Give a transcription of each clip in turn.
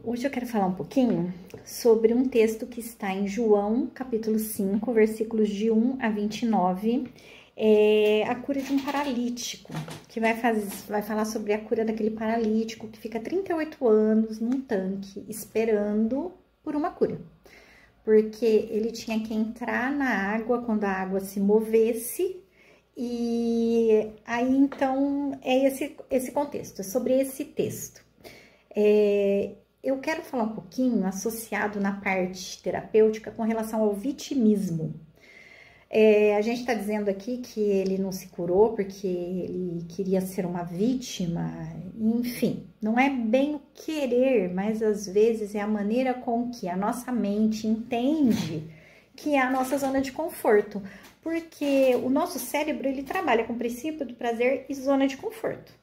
Hoje eu quero falar um pouquinho sobre um texto que está em João, capítulo 5, versículos de 1 a 29, a cura de um paralítico, que vai falar sobre a cura daquele paralítico que fica 38 anos num tanque esperando por uma cura. Porque ele tinha que entrar na água quando a água se movesse, e aí então é esse contexto, é sobre esse texto. Eu quero falar um pouquinho associado na parte terapêutica com relação ao vitimismo. A gente está dizendo aqui que ele não se curou porque ele queria ser uma vítima, enfim, não é bem o querer, mas às vezes é a maneira com que a nossa mente entende que é a nossa zona de conforto, porque o nosso cérebro ele trabalha com o princípio do prazer e zona de conforto.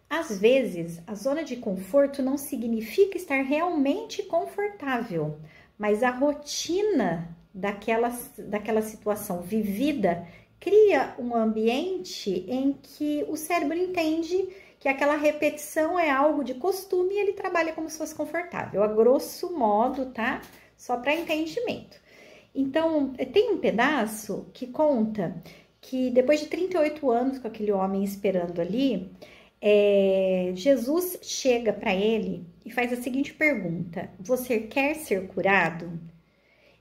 Às vezes, a zona de conforto não significa estar realmente confortável, mas a rotina daquela situação vivida cria um ambiente em que o cérebro entende que aquela repetição é algo de costume e ele trabalha como se fosse confortável, a grosso modo, tá? Só para entendimento. Então, tem um pedaço que conta que depois de 38 anos com aquele homem esperando ali, Jesus chega para ele e faz a seguinte pergunta: você quer ser curado?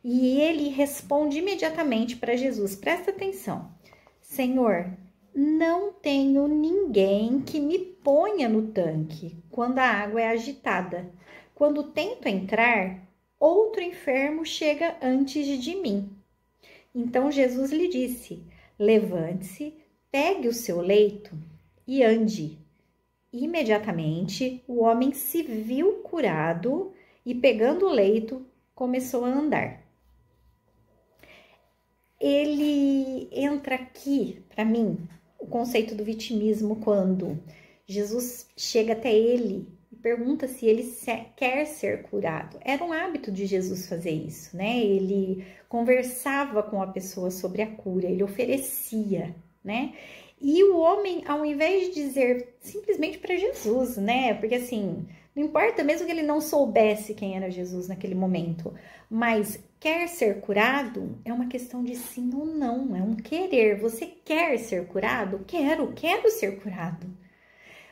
E ele responde imediatamente para Jesus, presta atenção: Senhor, não tenho ninguém que me ponha no tanque quando a água é agitada. Quando tento entrar, outro enfermo chega antes de mim. Então Jesus lhe disse: levante-se, pegue o seu leito e ande. Imediatamente, o homem se viu curado e, pegando o leito, começou a andar. Ele entra aqui, para mim, o conceito do vitimismo, quando Jesus chega até ele e pergunta se ele quer ser curado. Era um hábito de Jesus fazer isso, né? Ele conversava com a pessoa sobre a cura, ele oferecia, né? E o homem, ao invés de dizer simplesmente para Jesus, né? Porque assim, não importa mesmo que ele não soubesse quem era Jesus naquele momento, mas quer ser curado é uma questão de sim ou não, é um querer. Você quer ser curado? Quero ser curado.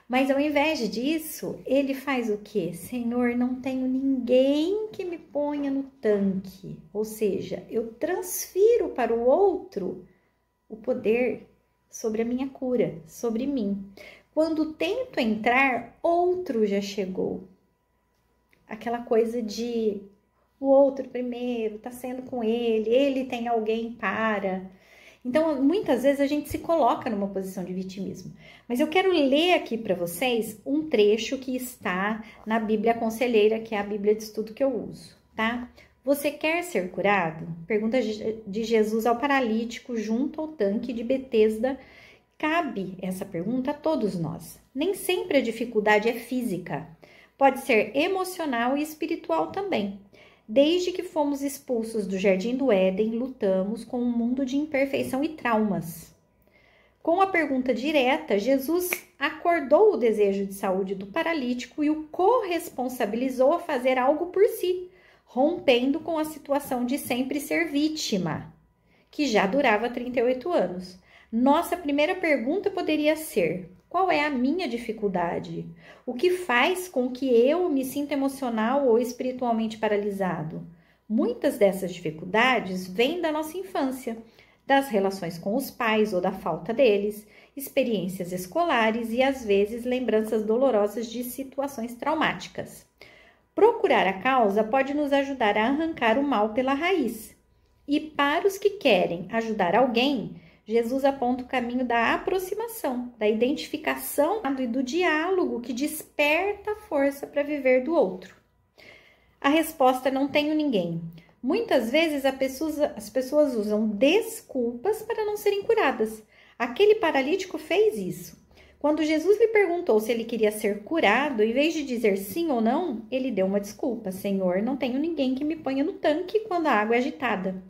Mas ao invés disso, ele faz o quê? Senhor, não tenho ninguém que me ponha no tanque. Ou seja, eu transfiro para o outro o poder sobre a minha cura, sobre mim. Quando tento entrar, outro já chegou. Aquela coisa de o outro primeiro, tá sendo com ele tem alguém para. Então, muitas vezes a gente se coloca numa posição de vitimismo. Mas eu quero ler aqui para vocês um trecho que está na Bíblia Conselheira, que é a Bíblia de estudo que eu uso, tá? Você quer ser curado? Pergunta de Jesus ao paralítico junto ao tanque de Betesda. Cabe essa pergunta a todos nós. Nem sempre a dificuldade é física. Pode ser emocional e espiritual também. Desde que fomos expulsos do Jardim do Éden, lutamos com um mundo de imperfeição e traumas. Com a pergunta direta, Jesus acordou o desejo de saúde do paralítico e o corresponsabilizou a fazer algo por si, rompendo com a situação de sempre ser vítima, que já durava 38 anos. Nossa primeira pergunta poderia ser: qual é a minha dificuldade? O que faz com que eu me sinta emocional ou espiritualmente paralisado? Muitas dessas dificuldades vêm da nossa infância, das relações com os pais ou da falta deles, experiências escolares e, às vezes, lembranças dolorosas de situações traumáticas. Procurar a causa pode nos ajudar a arrancar o mal pela raiz. E para os que querem ajudar alguém, Jesus aponta o caminho da aproximação, da identificação e do diálogo que desperta a força para viver do outro. A resposta: não tenho ninguém. Muitas vezes as pessoas usam desculpas para não serem curadas. Aquele paralítico fez isso. Quando Jesus lhe perguntou se ele queria ser curado, em vez de dizer sim ou não, ele deu uma desculpa: Senhor, não tenho ninguém que me ponha no tanque quando a água é agitada.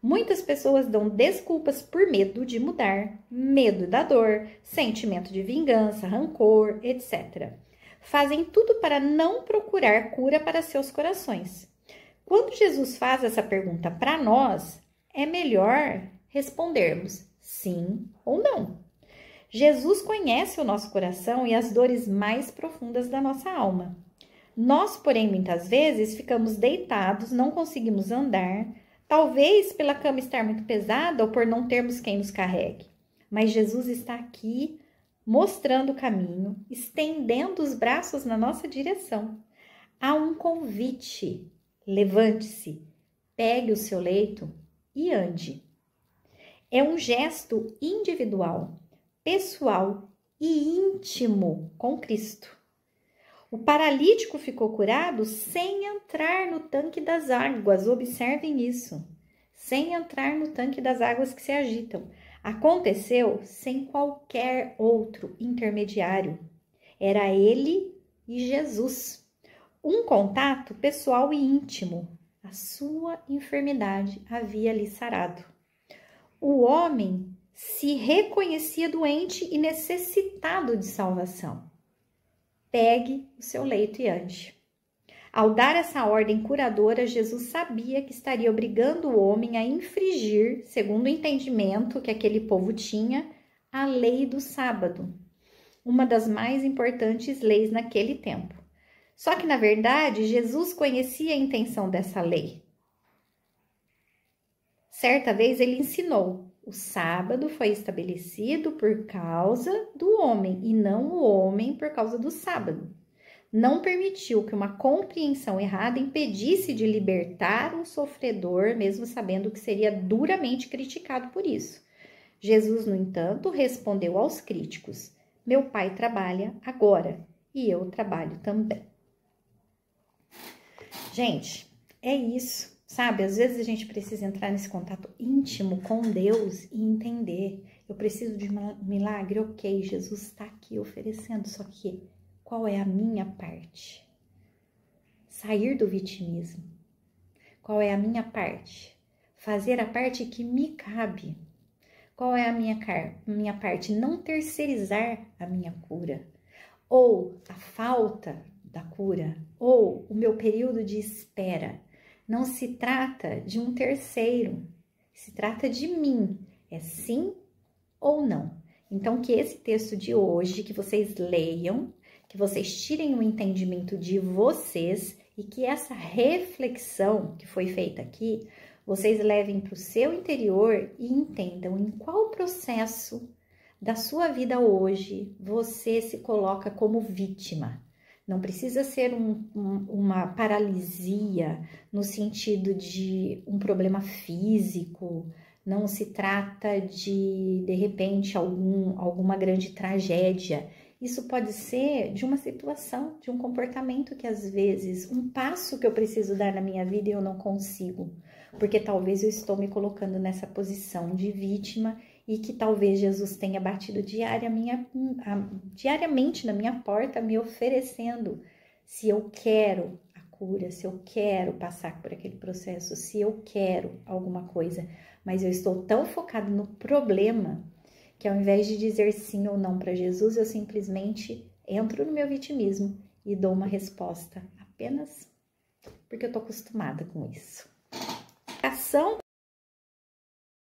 Muitas pessoas dão desculpas por medo de mudar, medo da dor, sentimento de vingança, rancor, etc. fazem tudo para não procurar cura para seus corações. Quando Jesus faz essa pergunta para nós, é melhor respondermos sim ou não. Jesus conhece o nosso coração e as dores mais profundas da nossa alma. Nós, porém, muitas vezes ficamos deitados, não conseguimos andar, talvez pela cama estar muito pesada ou por não termos quem nos carregue. Mas Jesus está aqui, mostrando o caminho, estendendo os braços na nossa direção. Há um convite: levante-se, pegue o seu leito e ande. É um gesto individual, pessoal e íntimo com Cristo. O paralítico ficou curado sem entrar no tanque das águas, observem isso, sem entrar no tanque das águas que se agitam. Aconteceu sem qualquer outro intermediário. Era ele e Jesus. Um contato pessoal e íntimo. A sua enfermidade havia lhe sarado. O homem se reconhecia doente e necessitado de salvação. Pegue o seu leito e ande. Ao dar essa ordem curadora, Jesus sabia que estaria obrigando o homem a infringir, segundo o entendimento que aquele povo tinha, a lei do sábado, uma das mais importantes leis naquele tempo. Só que, na verdade, Jesus conhecia a intenção dessa lei. Certa vez ele ensinou: o sábado foi estabelecido por causa do homem e não o homem por causa do sábado. Não permitiu que uma compreensão errada impedisse de libertar um sofredor, mesmo sabendo que seria duramente criticado por isso. Jesus, no entanto, respondeu aos críticos: meu pai trabalha agora e eu trabalho também. Gente, é isso. Sabe, às vezes a gente precisa entrar nesse contato íntimo com Deus e entender. Eu preciso de um milagre, ok, Jesus está aqui oferecendo, só que qual é a minha parte? Sair do vitimismo. Qual é a minha parte? Fazer a parte que me cabe. Qual é a minha parte? Não terceirizar a minha cura. Ou a falta da cura. Ou o meu período de espera. Não se trata de um terceiro, se trata de mim. É sim ou não? Então, que esse texto de hoje, que vocês leiam, que vocês tirem o entendimento de vocês e que essa reflexão que foi feita aqui, vocês levem para o seu interior e entendam em qual processo da sua vida hoje você se coloca como vítima. Não precisa ser uma paralisia no sentido de um problema físico, não se trata de repente, alguma grande tragédia. Isso pode ser de uma situação, de um comportamento que às vezes, um passo que eu preciso dar na minha vida e eu não consigo, porque talvez eu estou me colocando nessa posição de vítima e que talvez Jesus tenha batido diariamente na minha porta, me oferecendo. Se eu quero a cura, se eu quero passar por aquele processo, se eu quero alguma coisa, mas eu estou tão focada no problema que ao invés de dizer sim ou não para Jesus, eu simplesmente entro no meu vitimismo e dou uma resposta apenas porque eu estou acostumada com isso. Ação